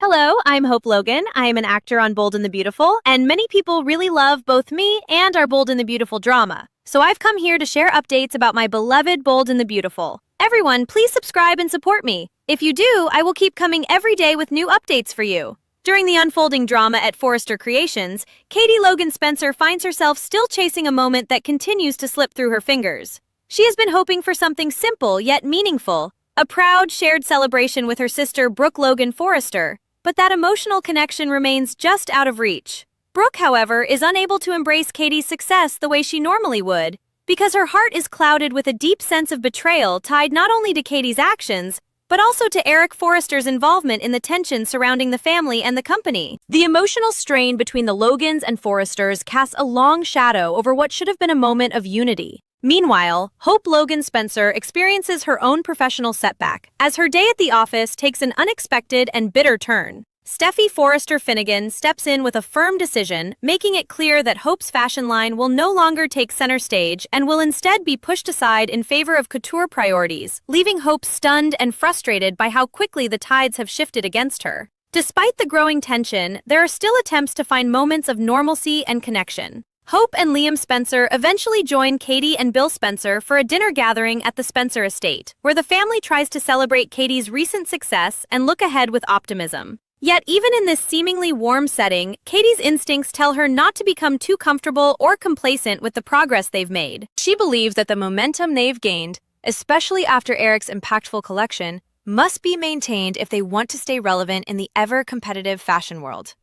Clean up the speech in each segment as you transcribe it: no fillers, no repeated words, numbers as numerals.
Hello, I'm Hope Logan. I am an actor on Bold and the Beautiful, and many people really love both me and our Bold and the Beautiful drama. So I've come here to share updates about my beloved Bold and the Beautiful. Everyone, please subscribe and support me. If you do, I will keep coming every day with new updates for you. During the unfolding drama at Forrester Creations, Katie Logan Spencer finds herself still chasing a moment that continues to slip through her fingers. She has been hoping for something simple yet meaningful, a proud shared celebration with her sister Brooke Logan Forrester. But that emotional connection remains just out of reach. Brooke, however, is unable to embrace Katie's success the way she normally would, because her heart is clouded with a deep sense of betrayal tied not only to Katie's actions, but also to Eric Forrester's involvement in the tension surrounding the family and the company. The emotional strain between the Logans and Forresters casts a long shadow over what should have been a moment of unity. Meanwhile, Hope Logan Spencer experiences her own professional setback, as her day at the office takes an unexpected and bitter turn. Steffi Forrester Finnegan steps in with a firm decision, making it clear that Hope's fashion line will no longer take center stage and will instead be pushed aside in favor of couture priorities, leaving Hope stunned and frustrated by how quickly the tides have shifted against her. Despite the growing tension, there are still attempts to find moments of normalcy and connection. Hope and Liam Spencer eventually join Katie and Bill Spencer for a dinner gathering at the Spencer estate, where the family tries to celebrate Katie's recent success and look ahead with optimism. Yet even in this seemingly warm setting, Katie's instincts tell her not to become too comfortable or complacent with the progress they've made. She believes that the momentum they've gained, especially after Eric's impactful collection, must be maintained if they want to stay relevant in the ever-competitive fashion world.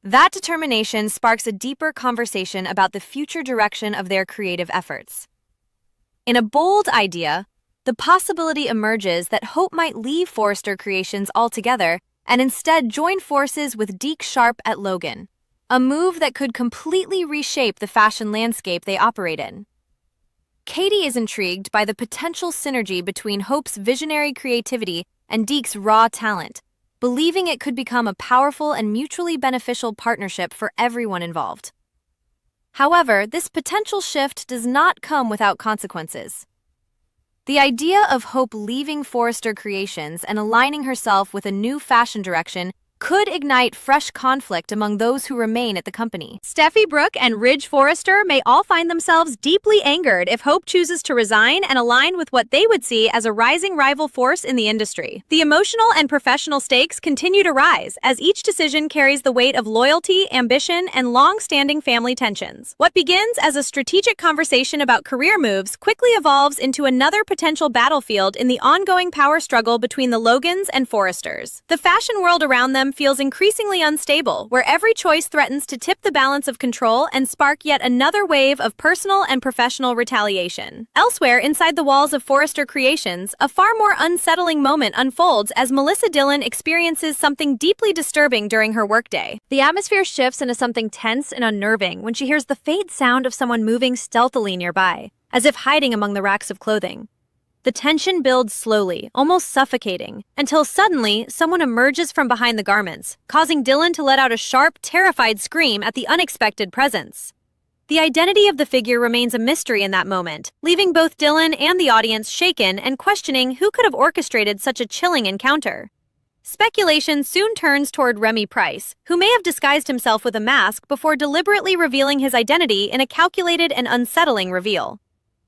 That determination sparks a deeper conversation about the future direction of their creative efforts. In a bold idea, the possibility emerges that Hope might leave Forrester Creations altogether and instead join forces with Deke Sharp at Logan, a move that could completely reshape the fashion landscape they operate in. Katie is intrigued by the potential synergy between Hope's visionary creativity and Deke's raw talent, believing it could become a powerful and mutually beneficial partnership for everyone involved. However, this potential shift does not come without consequences. The idea of Hope leaving Forrester Creations and aligning herself with a new fashion direction could ignite fresh conflict among those who remain at the company. Steffi Brooke and Ridge Forrester may all find themselves deeply angered if Hope chooses to resign and align with what they would see as a rising rival force in the industry. The emotional and professional stakes continue to rise as each decision carries the weight of loyalty, ambition, and long-standing family tensions. What begins as a strategic conversation about career moves quickly evolves into another potential battlefield in the ongoing power struggle between the Logans and Forresters. The fashion world around them feels increasingly unstable, where every choice threatens to tip the balance of control and spark yet another wave of personal and professional retaliation. Elsewhere, inside the walls of Forrester Creations, a far more unsettling moment unfolds as Melissa Dillon experiences something deeply disturbing during her workday. The atmosphere shifts into something tense and unnerving when she hears the faint sound of someone moving stealthily nearby, as if hiding among the racks of clothing. The tension builds slowly, almost suffocating, until suddenly someone emerges from behind the garments, causing Dillon to let out a sharp, terrified scream at the unexpected presence. The identity of the figure remains a mystery in that moment, leaving both Dillon and the audience shaken and questioning who could have orchestrated such a chilling encounter. Speculation soon turns toward Remy Price, who may have disguised himself with a mask before deliberately revealing his identity in a calculated and unsettling reveal.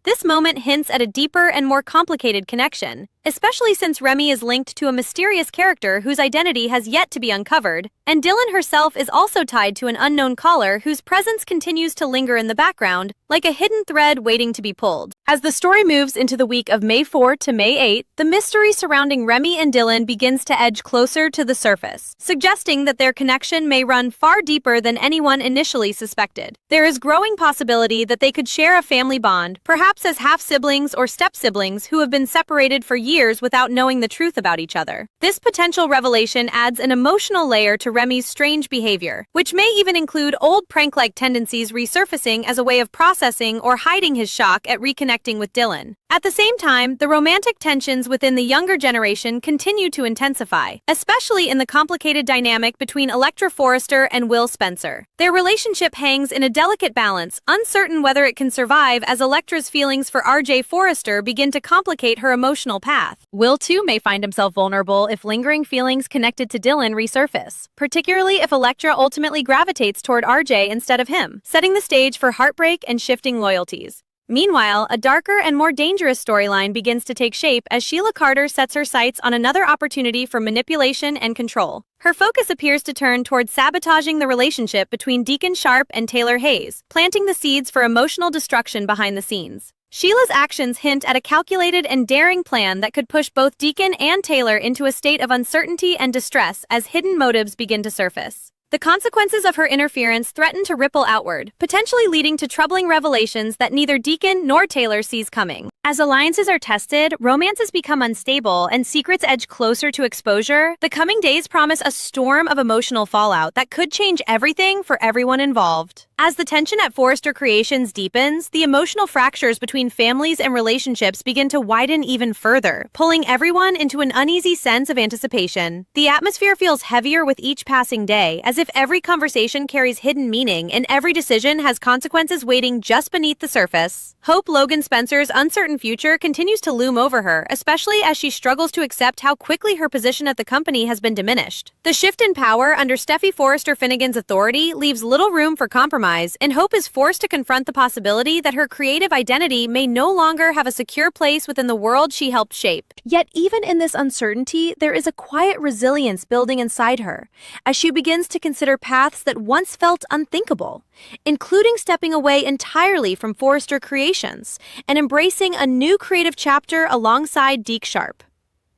This moment hints at a deeper and more complicated connection, especially since Remy is linked to a mysterious character whose identity has yet to be uncovered, and Dillon herself is also tied to an unknown caller whose presence continues to linger in the background, like a hidden thread waiting to be pulled. As the story moves into the week of May 4 to May 8, the mystery surrounding Remy and Dillon begins to edge closer to the surface, suggesting that their connection may run far deeper than anyone initially suspected. There is growing possibility that they could share a family bond, perhaps as half-siblings or step-siblings who have been separated for years without knowing the truth about each other. This potential revelation adds an emotional layer to Remy's strange behavior, which may even include old prank-like tendencies resurfacing as a way of processing or hiding his shock at reconnecting with Dillon. At the same time, the romantic tensions within the younger generation continue to intensify, especially in the complicated dynamic between Electra Forrester and Will Spencer. Their relationship hangs in a delicate balance, uncertain whether it can survive as Electra's feelings for RJ Forrester begin to complicate her emotional past. path. Will, too, may find himself vulnerable if lingering feelings connected to Dylan resurface, particularly if Elektra ultimately gravitates toward RJ instead of him, setting the stage for heartbreak and shifting loyalties. Meanwhile, a darker and more dangerous storyline begins to take shape as Sheila Carter sets her sights on another opportunity for manipulation and control. Her focus appears to turn toward sabotaging the relationship between Deacon Sharp and Taylor Hayes, planting the seeds for emotional destruction behind the scenes. Sheila's actions hint at a calculated and daring plan that could push both Deacon and Taylor into a state of uncertainty and distress as hidden motives begin to surface. The consequences of her interference threaten to ripple outward, potentially leading to troubling revelations that neither Deacon nor Taylor sees coming. As alliances are tested, romances become unstable, and secrets edge closer to exposure, the coming days promise a storm of emotional fallout that could change everything for everyone involved. As the tension at Forrester Creations deepens, the emotional fractures between families and relationships begin to widen even further, pulling everyone into an uneasy sense of anticipation. The atmosphere feels heavier with each passing day, as if every conversation carries hidden meaning and every decision has consequences waiting just beneath the surface. Hope Logan Spencer's uncertain future continues to loom over her, especially as she struggles to accept how quickly her position at the company has been diminished. The shift in power under Steffi Forrester Finnegan's authority leaves little room for compromise, and Hope is forced to confront the possibility that her creative identity may no longer have a secure place within the world she helped shape. Yet even in this uncertainty, there is a quiet resilience building inside her, as she begins to consider paths that once felt unthinkable, including stepping away entirely from Forrester Creations and embracing a new creative chapter alongside Deke Sharp.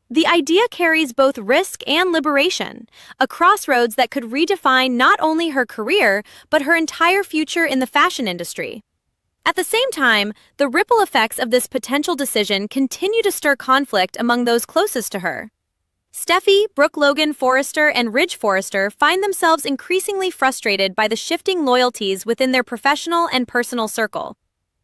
The idea carries both risk and liberation, a crossroads that could redefine not only her career, but her entire future in the fashion industry. At the same time, the ripple effects of this potential decision continue to stir conflict among those closest to her. Steffi, Brooke Logan Forrester, and Ridge Forrester find themselves increasingly frustrated by the shifting loyalties within their professional and personal circle.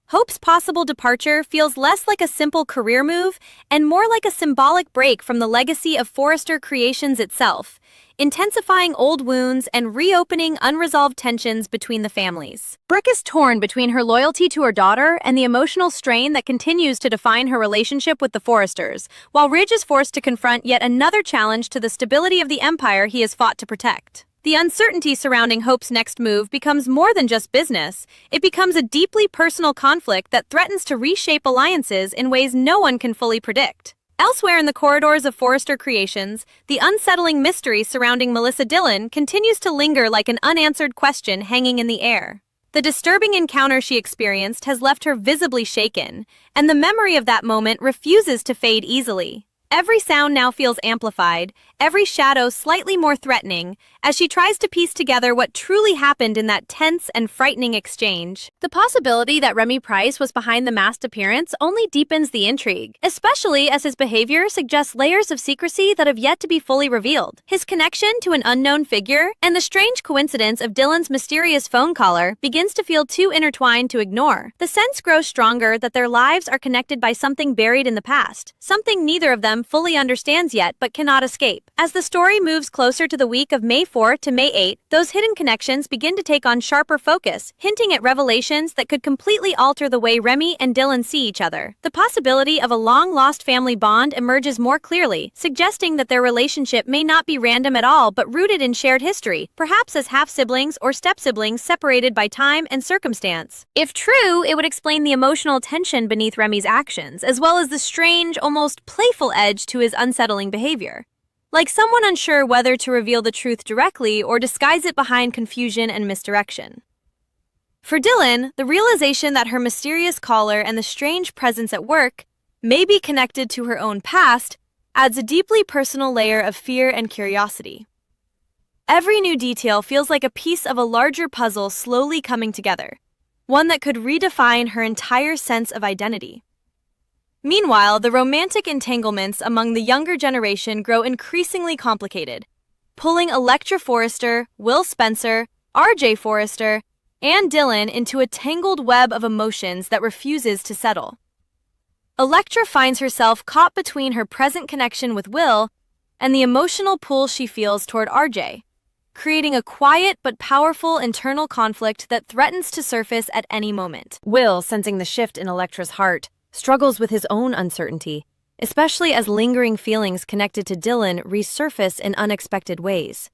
Hope's possible departure feels less like a simple career move and more like a symbolic break from the legacy of Forrester Creations itself, intensifying old wounds and reopening unresolved tensions between the families. Brooke is torn between her loyalty to her daughter and the emotional strain that continues to define her relationship with the Forresters, while Ridge is forced to confront yet another challenge to the stability of the empire he has fought to protect. The uncertainty surrounding Hope's next move becomes more than just business. It becomes a deeply personal conflict that threatens to reshape alliances in ways no one can fully predict. Elsewhere in the corridors of Forrester Creations, the unsettling mystery surrounding Melissa Dillon continues to linger like an unanswered question hanging in the air. The disturbing encounter she experienced has left her visibly shaken, and the memory of that moment refuses to fade easily. Every sound now feels amplified, every shadow slightly more threatening, as she tries to piece together what truly happened in that tense and frightening exchange. The possibility that Remy Price was behind the masked appearance only deepens the intrigue, especially as his behavior suggests layers of secrecy that have yet to be fully revealed. His connection to an unknown figure and the strange coincidence of Dylan's mysterious phone caller begins to feel too intertwined to ignore. The sense grows stronger that their lives are connected by something buried in the past, something neither of them fully understands yet but cannot escape. As the story moves closer to the week of May 4 to May 8, those hidden connections begin to take on sharper focus, hinting at revelations that could completely alter the way Remy and Dylan see each other. The possibility of a long-lost family bond emerges more clearly, suggesting that their relationship may not be random at all but rooted in shared history, perhaps as half-siblings or step-siblings separated by time and circumstance. If true, it would explain the emotional tension beneath Remy's actions, as well as the strange, almost playful edge to his unsettling behavior. Like someone unsure whether to reveal the truth directly or disguise it behind confusion and misdirection. For Dylan, the realization that her mysterious caller and the strange presence at work may be connected to her own past adds a deeply personal layer of fear and curiosity. Every new detail feels like a piece of a larger puzzle slowly coming together, one that could redefine her entire sense of identity. Meanwhile, the romantic entanglements among the younger generation grow increasingly complicated, pulling Elektra Forrester, Will Spencer, RJ Forrester, and Dylan into a tangled web of emotions that refuses to settle. Elektra finds herself caught between her present connection with Will and the emotional pull she feels toward RJ, creating a quiet but powerful internal conflict that threatens to surface at any moment. Will, sensing the shift in Elektra's heart, struggles with his own uncertainty, especially as lingering feelings connected to Dylan resurface in unexpected ways.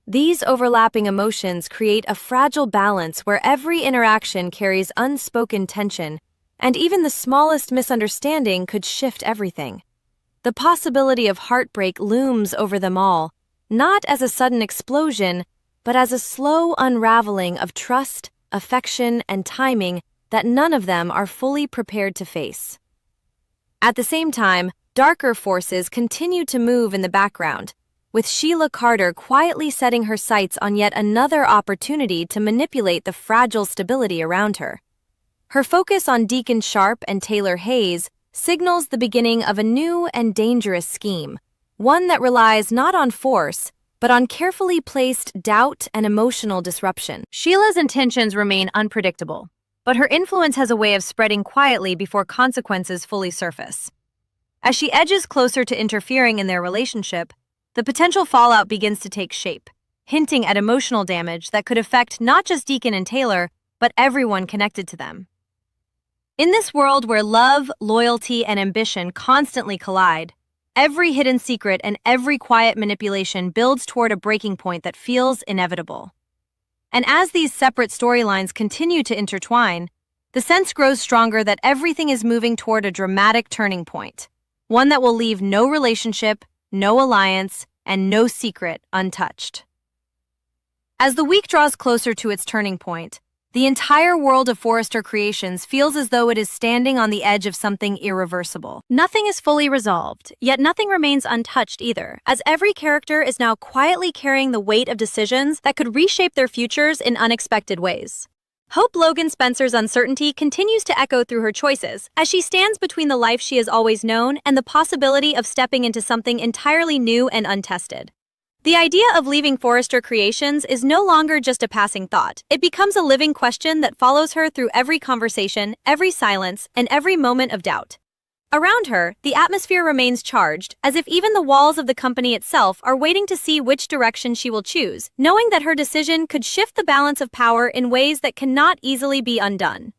These overlapping emotions create a fragile balance where every interaction carries unspoken tension, and even the smallest misunderstanding could shift everything. The possibility of heartbreak looms over them all, not as a sudden explosion, but as a slow unraveling of trust, affection, and timing that none of them are fully prepared to face. At the same time, darker forces continue to move in the background, with Sheila Carter quietly setting her sights on yet another opportunity to manipulate the fragile stability around her. Her focus on Deacon Sharp and Taylor Hayes signals the beginning of a new and dangerous scheme, one that relies not on force, but on carefully placed doubt and emotional disruption. Sheila's intentions remain unpredictable, but her influence has a way of spreading quietly before consequences fully surface. As she edges closer to interfering in their relationship, the potential fallout begins to take shape, hinting at emotional damage that could affect not just Deacon and Taylor, but everyone connected to them. In this world where love, loyalty, and ambition constantly collide, every hidden secret and every quiet manipulation builds toward a breaking point that feels inevitable. And as these separate storylines continue to intertwine, the sense grows stronger that everything is moving toward a dramatic turning point, one that will leave no relationship, no alliance, and no secret untouched. As the week draws closer to its turning point, the entire world of Forrester Creations feels as though it is standing on the edge of something irreversible. Nothing is fully resolved, yet nothing remains untouched either, as every character is now quietly carrying the weight of decisions that could reshape their futures in unexpected ways. Hope Logan Spencer's uncertainty continues to echo through her choices, as she stands between the life she has always known and the possibility of stepping into something entirely new and untested. The idea of leaving Forrester Creations is no longer just a passing thought. It becomes a living question that follows her through every conversation, every silence, and every moment of doubt. Around her, the atmosphere remains charged, as if even the walls of the company itself are waiting to see which direction she will choose, knowing that her decision could shift the balance of power in ways that cannot easily be undone.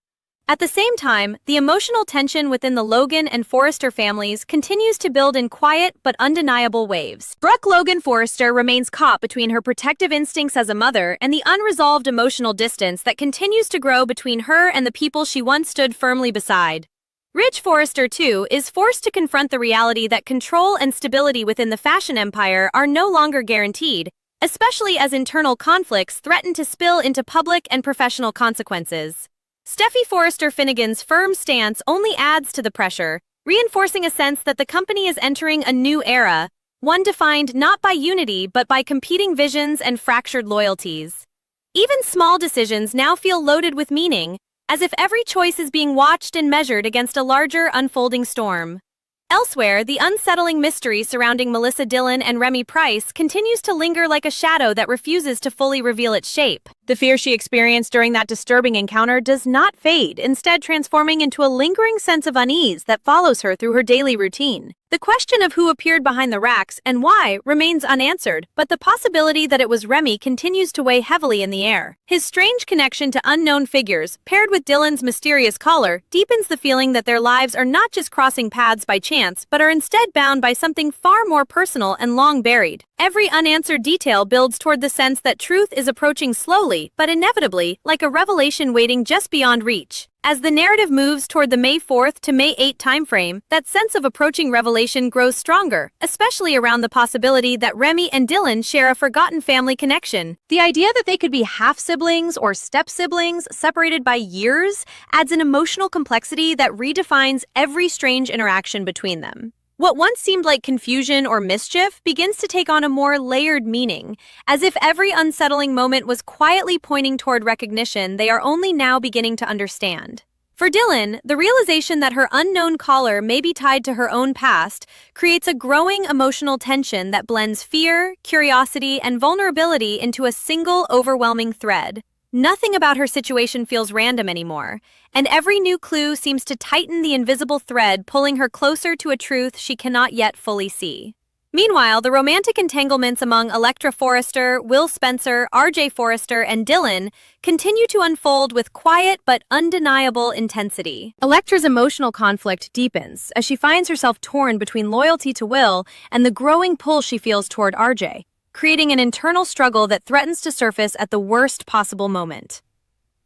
At the same time, the emotional tension within the Logan and Forrester families continues to build in quiet but undeniable waves. Brooke Logan Forrester remains caught between her protective instincts as a mother and the unresolved emotional distance that continues to grow between her and the people she once stood firmly beside. Rich Forrester, too, is forced to confront the reality that control and stability within the fashion empire are no longer guaranteed, especially as internal conflicts threaten to spill into public and professional consequences. Steffi Forrester Finnegan's firm stance only adds to the pressure, reinforcing a sense that the company is entering a new era, one defined not by unity but by competing visions and fractured loyalties. Even small decisions now feel loaded with meaning, as if every choice is being watched and measured against a larger unfolding storm. Elsewhere, the unsettling mystery surrounding Melissa Dillon and Remy Price continues to linger like a shadow that refuses to fully reveal its shape. The fear she experienced during that disturbing encounter does not fade, instead transforming into a lingering sense of unease that follows her through her daily routine. The question of who appeared behind the racks and why remains unanswered, but the possibility that it was Remy continues to weigh heavily in the air. His strange connection to unknown figures, paired with Dylan's mysterious caller, deepens the feeling that their lives are not just crossing paths by chance, but are instead bound by something far more personal and long buried. Every unanswered detail builds toward the sense that truth is approaching slowly, but inevitably, like a revelation waiting just beyond reach. As the narrative moves toward the May 4th to May 8th timeframe, that sense of approaching revelation grows stronger, especially around the possibility that Remy and Dylan share a forgotten family connection. The idea that they could be half-siblings or step-siblings separated by years adds an emotional complexity that redefines every strange interaction between them. What once seemed like confusion or mischief begins to take on a more layered meaning, as if every unsettling moment was quietly pointing toward recognition they are only now beginning to understand. For Dylan, the realization that her unknown caller may be tied to her own past creates a growing emotional tension that blends fear, curiosity, and vulnerability into a single overwhelming thread. Nothing about her situation feels random anymore, and every new clue seems to tighten the invisible thread pulling her closer to a truth she cannot yet fully see. Meanwhile, the romantic entanglements among Electra Forrester, Will Spencer, RJ Forrester, and Dylan continue to unfold with quiet but undeniable intensity. Electra's emotional conflict deepens as she finds herself torn between loyalty to Will and the growing pull she feels toward RJ, creating an internal struggle that threatens to surface at the worst possible moment.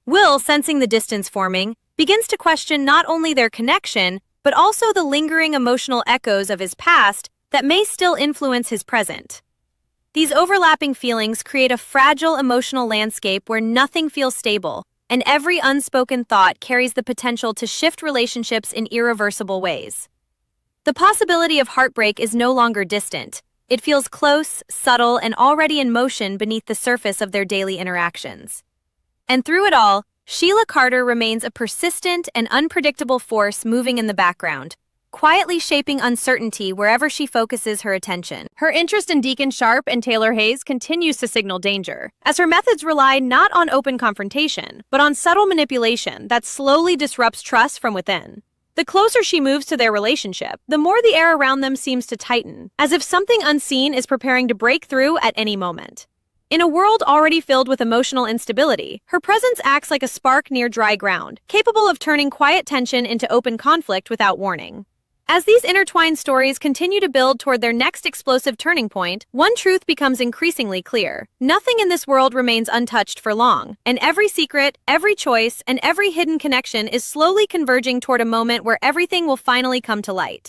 Will, sensing the distance forming, begins to question not only their connection, but also the lingering emotional echoes of his past that may still influence his present. These overlapping feelings create a fragile emotional landscape where nothing feels stable, and every unspoken thought carries the potential to shift relationships in irreversible ways. The possibility of heartbreak is no longer distant. It feels close, subtle, and already in motion beneath the surface of their daily interactions. And through it all, Sheila Carter remains a persistent and unpredictable force moving in the background, quietly shaping uncertainty wherever she focuses her attention. Her interest in Deacon Sharp and Taylor Hayes continues to signal danger, as her methods rely not on open confrontation, but on subtle manipulation that slowly disrupts trust from within. The closer she moves to their relationship, the more the air around them seems to tighten, as if something unseen is preparing to break through at any moment. In a world already filled with emotional instability, her presence acts like a spark near dry ground, capable of turning quiet tension into open conflict without warning. As these intertwined stories continue to build toward their next explosive turning point, one truth becomes increasingly clear. Nothing in this world remains untouched for long, and every secret, every choice, and every hidden connection is slowly converging toward a moment where everything will finally come to light.